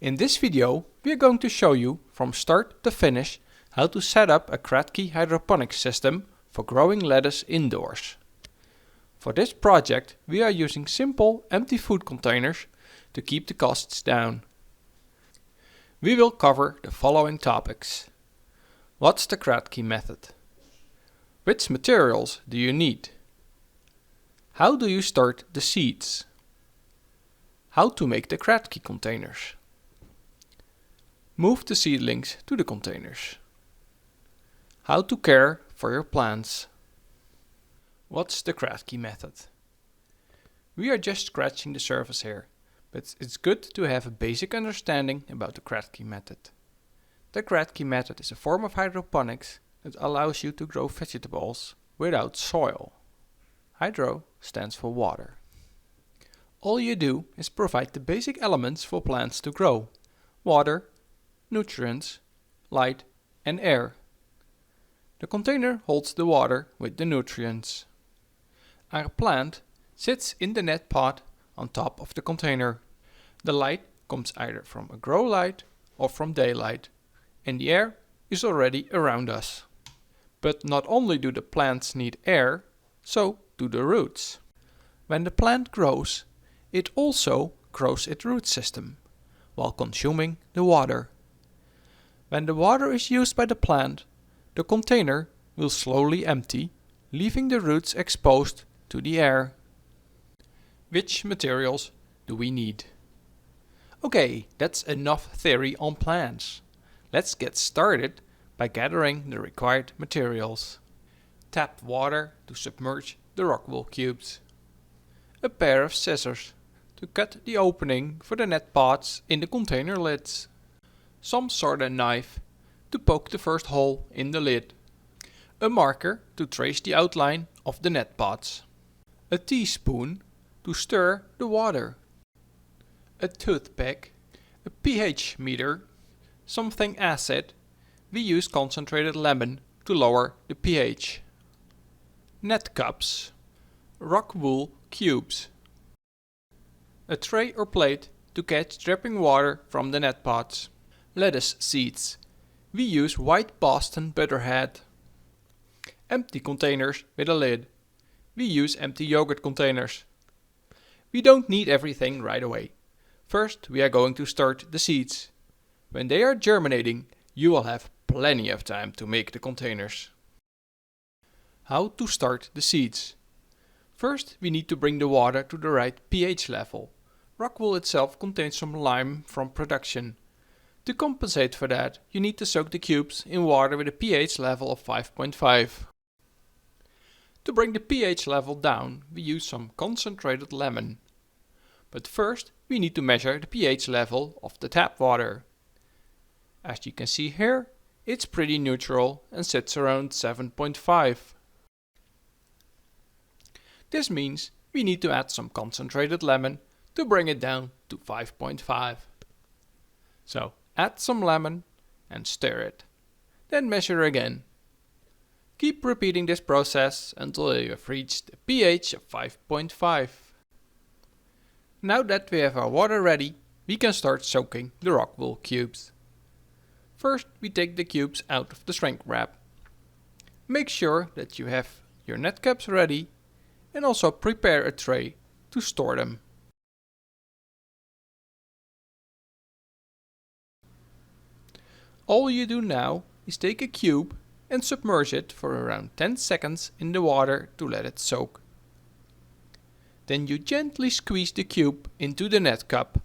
In this video, we are going to show you from start to finish how to set up a Kratky hydroponics system for growing lettuce indoors. For this project, we are using simple empty food containers to keep the costs down. We will cover the following topics. What's the Kratky method? Which materials do you need? How do you start the seeds? How to make the Kratky containers. Move the seedlings to the containers. How to care for your plants. What's the Kratky method? We are just scratching the surface here, but it's good to have a basic understanding about the Kratky method. The Kratky method is a form of hydroponics that allows you to grow vegetables without soil. Hydro stands for water. All you do is provide the basic elements for plants to grow: water, nutrients, light and air. The container holds the water with the nutrients. Our plant sits in the net pot on top of the container. The light comes either from a grow light or from daylight, and the air is already around us. But not only do the plants need air, so do the roots. When the plant grows, it also grows its root system, while consuming the water. When the water is used by the plant, the container will slowly empty, leaving the roots exposed to the air. Which materials do we need? Okay, that's enough theory on plants. Let's get started by gathering the required materials. Tap water to submerge the rock wool cubes. A pair of scissors to cut the opening for the net pots in the container lids. Some sort of knife to poke the first hole in the lid. A marker to trace the outline of the net pots. A teaspoon to stir the water. A toothpick. A pH meter. Something acid. We use concentrated lemon to lower the pH. Net cups. Rock wool cubes. A tray or plate to catch dripping water from the net pots. Lettuce seeds. We use white Boston butterhead. Empty containers with a lid. We use empty yogurt containers. We don't need everything right away. First, we are going to start the seeds. When they are germinating, you will have plenty of time to make the containers. How to start the seeds? First, we need to bring the water to the right pH level. Rock wool itself contains some lime from production. To compensate for that, you need to soak the cubes in water with a pH level of 5.5. To bring the pH level down, we use some concentrated lemon. But first, we need to measure the pH level of the tap water. As you can see here, it's pretty neutral and sits around 7.5. This means we need to add some concentrated lemon to bring it down to 5.5. So add some lemon and stir it. Then measure again. Keep repeating this process until you have reached a pH of 5.5. Now that we have our water ready, we can start soaking the rock wool cubes. First, we take the cubes out of the shrink wrap. Make sure that you have your net cups ready and also prepare a tray to store them. All you do now is take a cube and submerge it for around 10 seconds in the water to let it soak. Then you gently squeeze the cube into the net cup.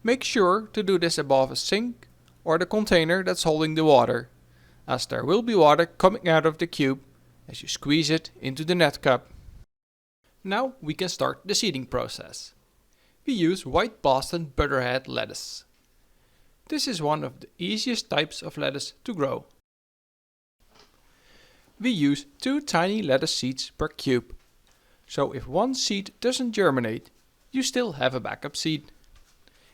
Make sure to do this above a sink or the container that's holding the water, as there will be water coming out of the cube as you squeeze it into the net cup. Now we can start the seeding process. We use white Boston butterhead lettuce. This is one of the easiest types of lettuce to grow. We use 2 tiny lettuce seeds per cube. So if one seed doesn't germinate, you still have a backup seed.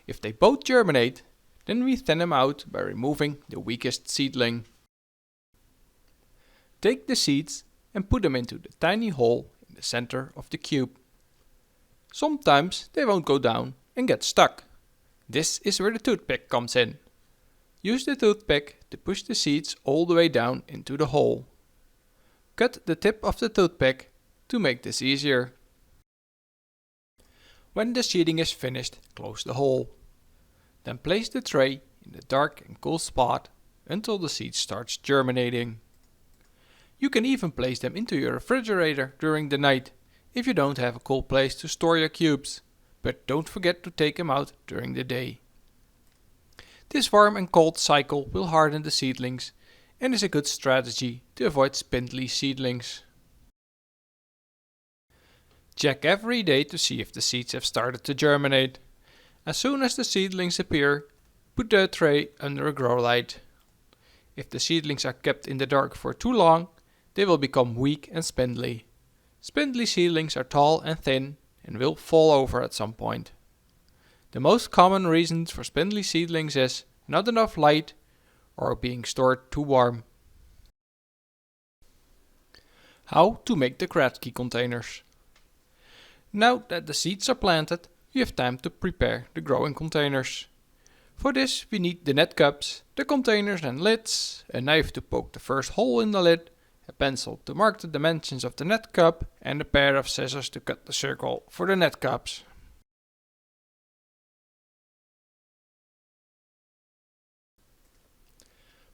If they both germinate, then we thin them out by removing the weakest seedling. Take the seeds and put them into the tiny hole in the center of the cube. Sometimes they won't go down and get stuck. This is where the toothpick comes in. Use the toothpick to push the seeds all the way down into the hole. Cut the tip of the toothpick to make this easier. When the seeding is finished, close the hole. Then place the tray in the dark and cool spot until the seed starts germinating. You can even place them into your refrigerator during the night if you don't have a cool place to store your cubes, but don't forget to take them out during the day. This warm and cold cycle will harden the seedlings and is a good strategy to avoid spindly seedlings. Check every day to see if the seeds have started to germinate. As soon as the seedlings appear, put the tray under a grow light. If the seedlings are kept in the dark for too long, they will become weak and spindly. Spindly seedlings are tall and thin and will fall over at some point. The most common reason for spindly seedlings is not enough light or being stored too warm. How to make the Kratky containers. Now that the seeds are planted, you have time to prepare the growing containers. For this we need the net cups, the containers and lids, a knife to poke the first hole in the lid, a pencil to mark the dimensions of the net cup, and a pair of scissors to cut the circle for the net cups.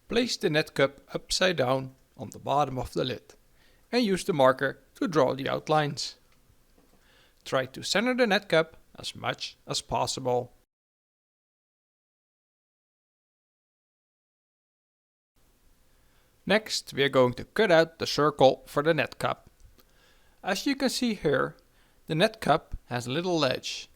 Place the net cup upside down on the bottom of the lid and use the marker to draw the outlines. Try to center the net cup as much as possible. Next, we are going to cut out the circle for the net cup. As you can see here, the net cup has a little ledge.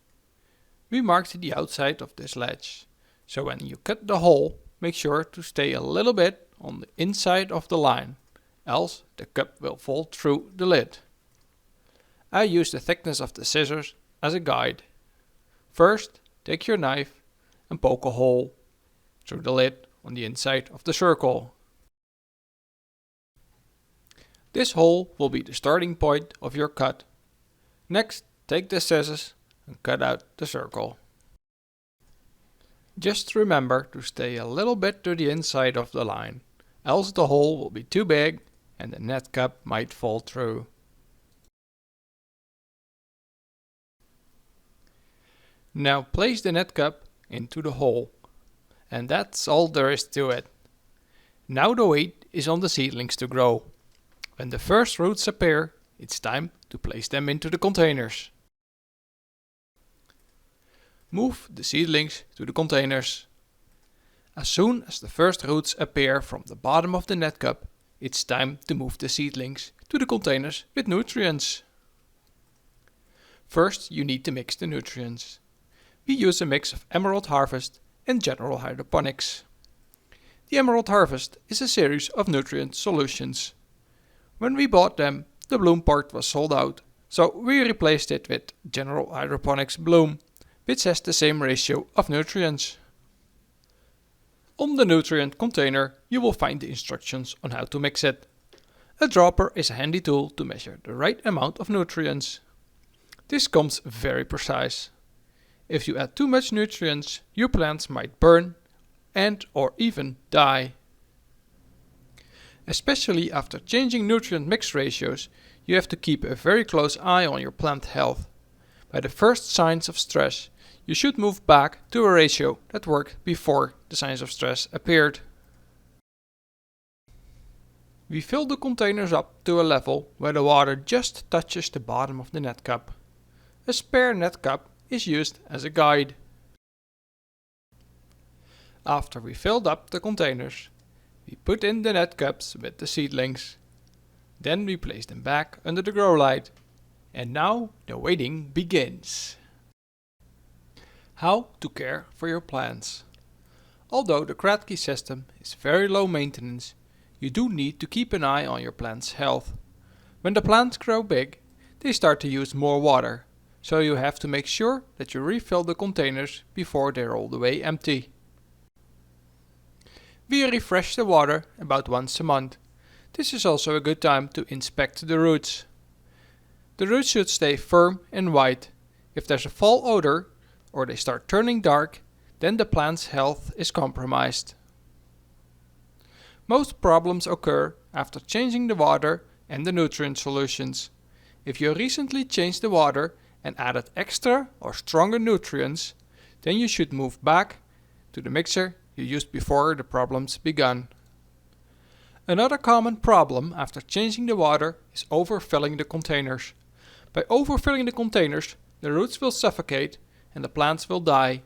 We marked the outside of this ledge, so when you cut the hole, make sure to stay a little bit on the inside of the line, else the cup will fall through the lid. I use the thickness of the scissors as a guide. First, take your knife and poke a hole through the lid on the inside of the circle. This hole will be the starting point of your cut. Next, take the scissors and cut out the circle. Just remember to stay a little bit to the inside of the line, else the hole will be too big and the net cup might fall through. Now place the net cup into the hole, and that's all there is to it. Now the weight is on the seedlings to grow. When the first roots appear, it's time to place them into the containers. Move the seedlings to the containers. As soon as the first roots appear from the bottom of the net cup, it's time to move the seedlings to the containers with nutrients. First, you need to mix the nutrients. We use a mix of Emerald Harvest and General Hydroponics. The Emerald Harvest is a series of nutrient solutions. When we bought them, the Bloom part was sold out, so we replaced it with General Hydroponics Bloom, which has the same ratio of nutrients. On the nutrient container, you will find the instructions on how to mix it. A dropper is a handy tool to measure the right amount of nutrients. This comes very precise. If you add too much nutrients, your plants might burn and or even die. Especially after changing nutrient mix ratios, you have to keep a very close eye on your plant health. By the first signs of stress, you should move back to a ratio that worked before the signs of stress appeared. We fill the containers up to a level where the water just touches the bottom of the net cup. A spare net cup is used as a guide. After we filled up the containers, we put in the net cups with the seedlings. Then we place them back under the grow light. And now the waiting begins. How to care for your plants. Although the Kratky system is very low maintenance, you do need to keep an eye on your plant's health. When the plants grow big, they start to use more water, so you have to make sure that you refill the containers before they're all the way empty. We refresh the water about once a month. This is also a good time to inspect the roots. The roots should stay firm and white. If there's a fall odor or they start turning dark, then the plant's health is compromised. Most problems occur after changing the water and the nutrient solutions. If you recently changed the water and added extra or stronger nutrients, then you should move back to the mixer you used before the problems began. Another common problem after changing the water is overfilling the containers. By overfilling the containers, the roots will suffocate and the plants will die.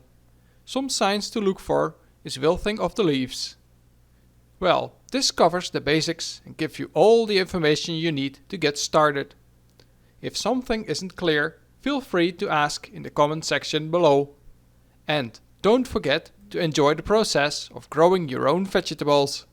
Some signs to look for is wilting of the leaves. Well, this covers the basics and gives you all the information you need to get started. If something isn't clear, feel free to ask in the comment section below. And don't forget to enjoy the process of growing your own vegetables.